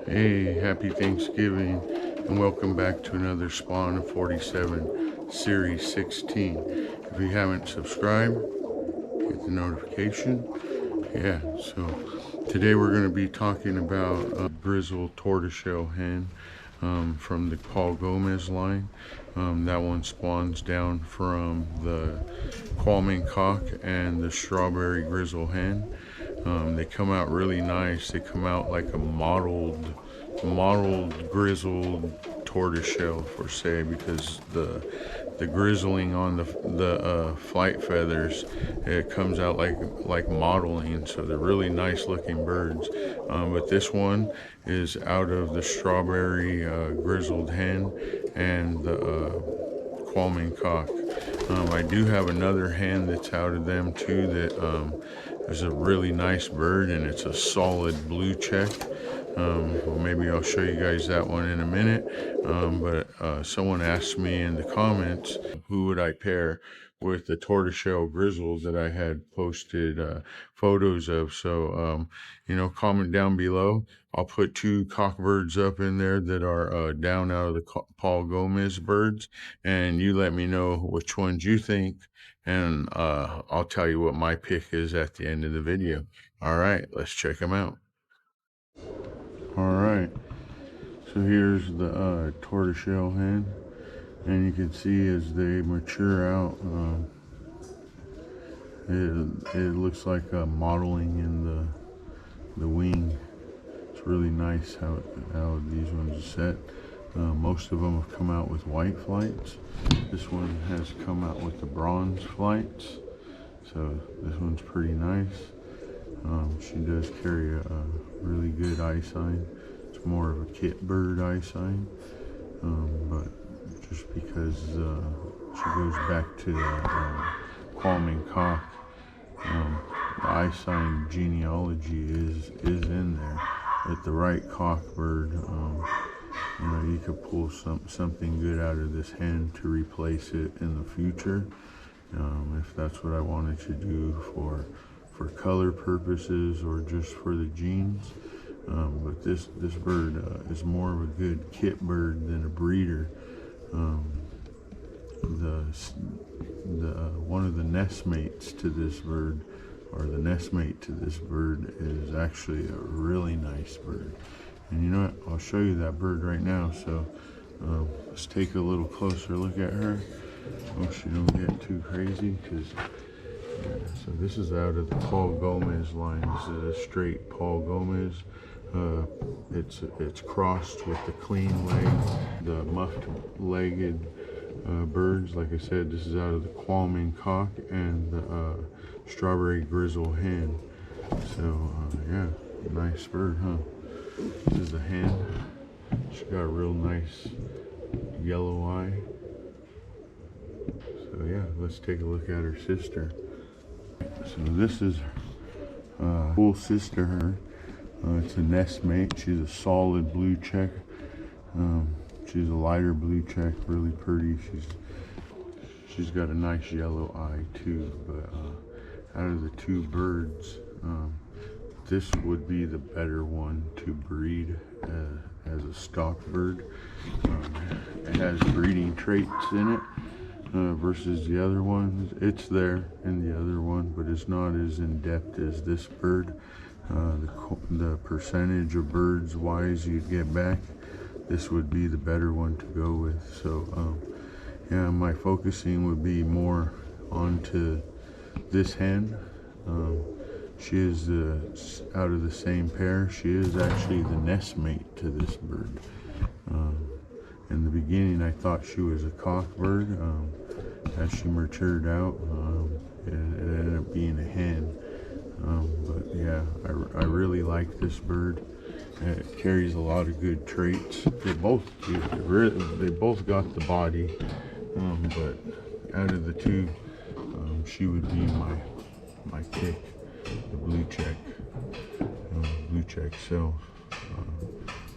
Hey, happy Thanksgiving and welcome back to another Spawn 47 Series 16. If you haven't subscribed, hit the notification. Yeah, so today we're going to be talking about Grizzle tortoiseshell hen from the Paul Gomez line. That one spawns down from the Qualming cock and the strawberry grizzle hen. They come out really nice. They come out like a mottled grizzled tortoiseshell, per se, because the grizzling on the flight feathers, it comes out like mottling. So they're really nice looking birds. But this one is out of the strawberry grizzled hen and the Qualming cock. I do have another hen that's out of them too that is a really nice bird, and it's a solid blue check. Well, maybe I'll show you guys that one in a minute. But someone asked me in the comments who would I pair with the tortoiseshell grizzles that I had posted photos of. So you know, comment down below. I'll put two cockbirds up in there that are down out of the Paul Gomez birds, and you let me know which ones you think, and I'll tell you what my pick is at the end of the video. All right, let's check them out. All right, so here's the tortoiseshell hen, and you can see as they mature out, it looks like mottling in the wing. It's really nice how these ones are set. Most of them have come out with white flights. This one has come out with the bronze flights, so this one's pretty nice. She does carry a really good eye sign. It's more of a kit bird eye sign, but just because she goes back to the Qualming cock, the eye sign genealogy is in there. With the right cock bird, you know, you could pull something good out of this hen to replace it in the future, if that's what I wanted to do for color purposes or just for the genes. But this bird is more of a good kit bird than a breeder. One of the nest mates to this bird, or the nest mate to this bird, is actually a really nice bird. And you know what, I'll show you that bird right now. So let's take a little closer look at her. Hope she don't get too crazy, because so this is out of the Paul Gomez line. This is a straight Paul Gomez. It's crossed with the clean leg, the muffed legged birds. Like I said, this is out of the Qualming cock and the strawberry grizzle hen. So yeah, nice bird, huh? This is the hen. She's got a real nice yellow eye. So yeah, let's take a look at her sister. So this is full sister. It's a nest mate. She's a solid blue check. She's a lighter blue check, really pretty. She's got a nice yellow eye too. But out of the two birds, this would be the better one to breed as a stock bird. It has breeding traits in it. Versus the other ones. It's there in the other one, but it's not as in depth as this bird. The percentage of birds wise you'd get back, this would be the better one to go with. So yeah, my focusing would be more onto this hen. She is out of the same pair. She is actually the nest mate to this bird. In the beginning, I thought she was a cock bird. As she matured out, it ended up being a hen. But yeah, I really like this bird. It carries a lot of good traits. They both do. They both got the body, but out of the two, she would be my pick, the blue check. So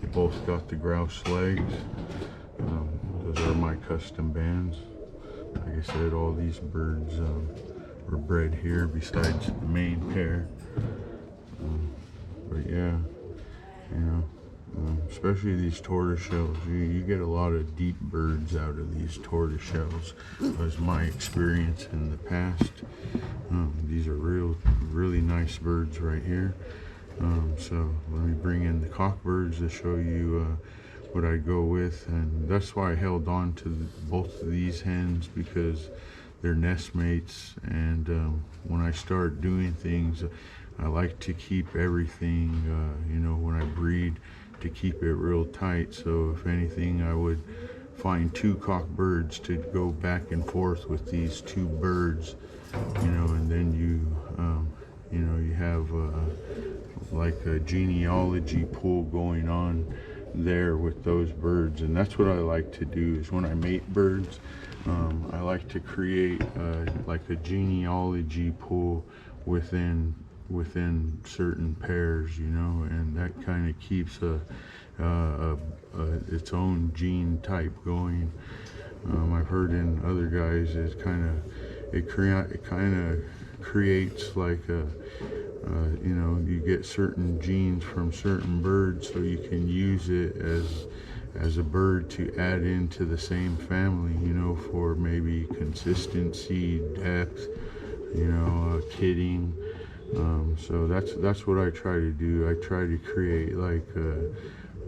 they both got the grouse legs. Those are my custom bands. Like I said, all these birds were bred here besides the main pair. But yeah, you know, especially these tortoise shells. You get a lot of deep birds out of these tortoise shells. Was my experience in the past. These are really nice birds right here. So let me bring in the cock birds to show you what I go with, and that's why I held on to both of these hens, because they're nest mates. And when I start doing things, I like to keep everything, you know, when I breed, to keep it real tight. So if anything, I would find two cock birds to go back and forth with these two birds, you know, and then you know, you have like a genealogy pool going on there with those birds. And that's what I like to do, is when I mate birds, I like to create like a genealogy pool within certain pairs, you know, and that kind of keeps its own gene type going. I've heard in other guys it kind of creates like a you know, you get certain genes from certain birds, so you can use it as a bird to add into the same family, you know, for maybe consistency, depth, you know, kidding. So that's what I try to do. I try to create like you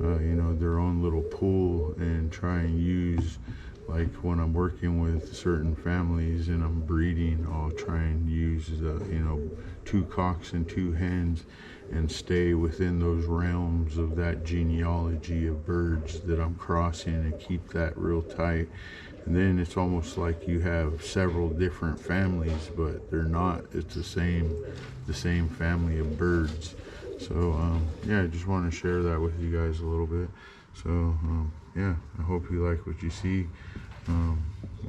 know, their own little pool, and try and use, like when I'm working with certain families and I'm breeding, I'll try and use you know, 2 cocks and 2 hens, and stay within those realms of that genealogy of birds that I'm crossing, and keep that real tight. And then it's almost like you have several different families, but they're not. It's the same family of birds. So yeah, I just want to share that with you guys a little bit. So yeah, I hope you like what you see. You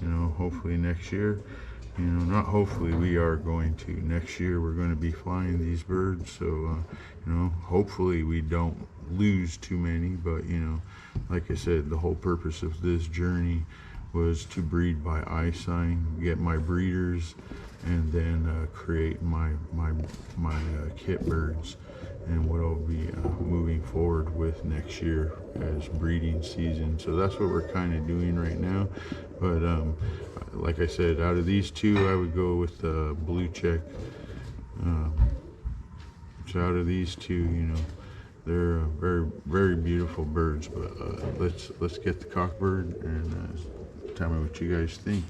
know, hopefully next year, you know, not hopefully, we are going to. Next year we're going to be flying these birds. So you know, hopefully we don't lose too many. But you know, like I said, the whole purpose of this journey was to breed by eye sign, get my breeders, and then create my kit birds, and what I'll be moving forward with next year as breeding season. So that's what we're kind of doing right now. But like I said, out of these two, I would go with the blue check. So out of these two, you know, they're very beautiful birds. But let's get the cock bird, and tell me what you guys think.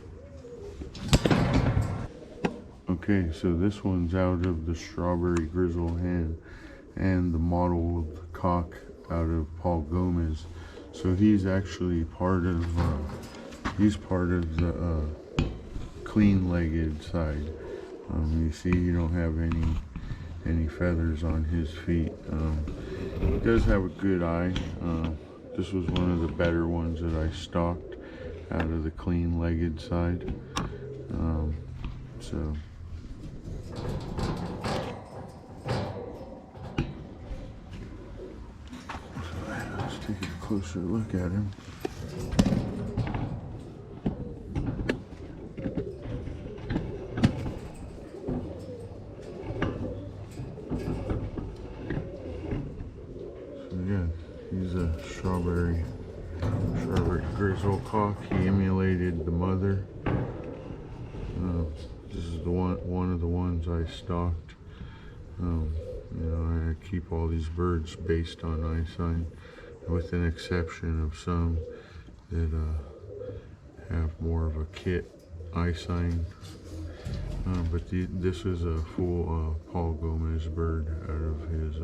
Okay, so this one's out of the strawberry Grizzle hen, and the mottled cock out of Paul Gomez. So he's actually part of the clean-legged side. You see, you don't have any feathers on his feet. He does have a good eye. This was one of the better ones that I stocked out of the clean-legged side. So let's take a closer look at him. So yeah, he's a strawberry Grizzle cock. He emulated the mother. This is the one of the ones I stocked. You know, I keep all these birds based on eye sign, with an exception of some that have more of a kit eye sign. But this is a full Paul Gomez bird out of his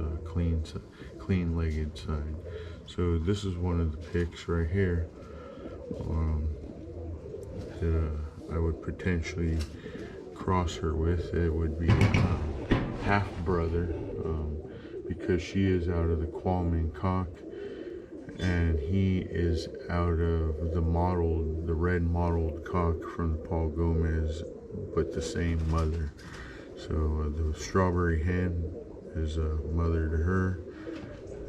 clean-legged side. So this is one of the picks right here that I would potentially cross her with. It would be half brother, because she is out of the Qualman cock and he is out of the red mottled cock from the Paul Gomez, but the same mother. So the strawberry hen is a mother to her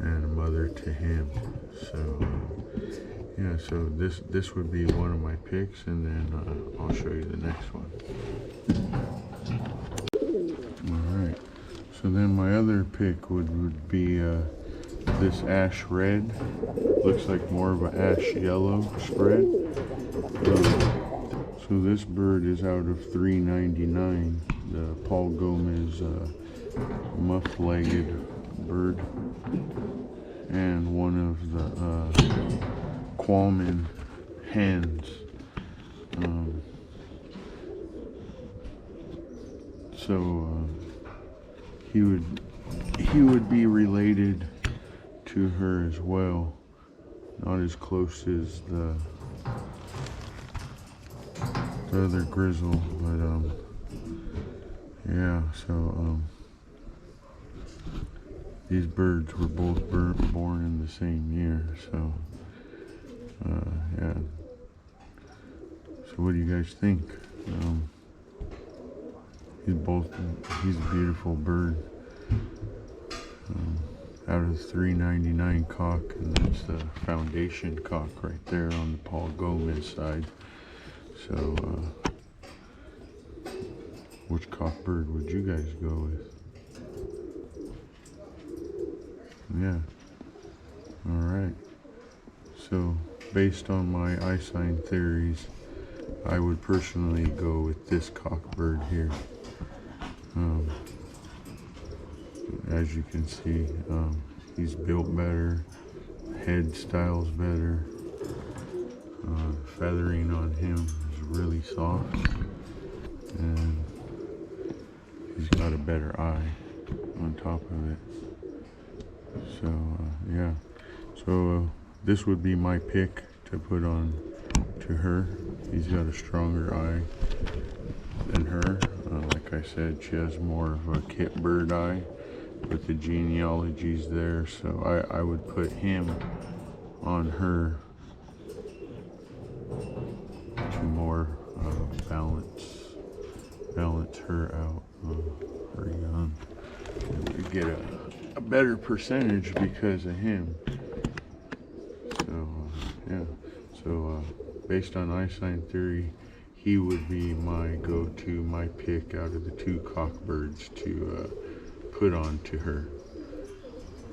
and a mother to him. So yeah, so this would be one of my picks, and then I'll show you the next one. All right, so then my other pick would be this ash red. Looks like more of an ash yellow spread. So this bird is out of $3.99, the Paul Gomez muff-legged bird, and one of the Qualman hens. So he would be related to her as well, not as close as the other Grizzle, but yeah. So these birds were both born in the same year. So yeah. So what do you guys think? He's a beautiful bird. Out of $3.99 cock, and that's the foundation cock right there on the Paul Gomez side. So which cock bird would you guys go with? Yeah. All right. So based on my eye sign theories, I would personally go with this cock bird here. As you can see, he's built better, head style's better, feathering on him is really soft, and he's got a better eye on top of it. So yeah, so this would be my pick to put on to her. He's got a stronger eye than her. Like I said, she has more of a kit bird eye, but the genealogy's there, so I would put him on her to more balance her out, her young. We get a better percentage because of him. So yeah, so based on eye sign theory, he would be my go-to, my pick out of the two cock birds to put on to her.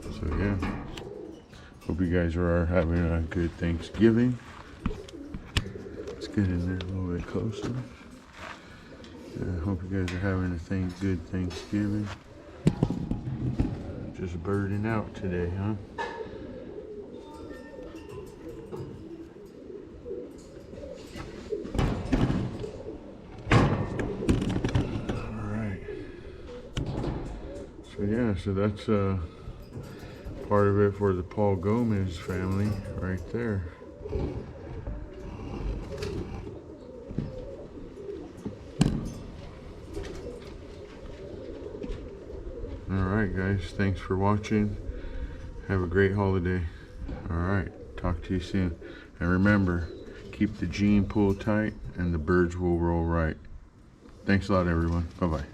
So yeah, hope you guys are having a good Thanksgiving. Let's get in there a little bit closer. Hope you guys are having a good Thanksgiving. Just birding out today, huh? So yeah, so that's part of it for the Paul Gomez family right there. Alright guys, thanks for watching. Have a great holiday. Alright, talk to you soon. And remember, keep the gene pool tight and the birds will roll right. Thanks a lot everyone. Bye-bye.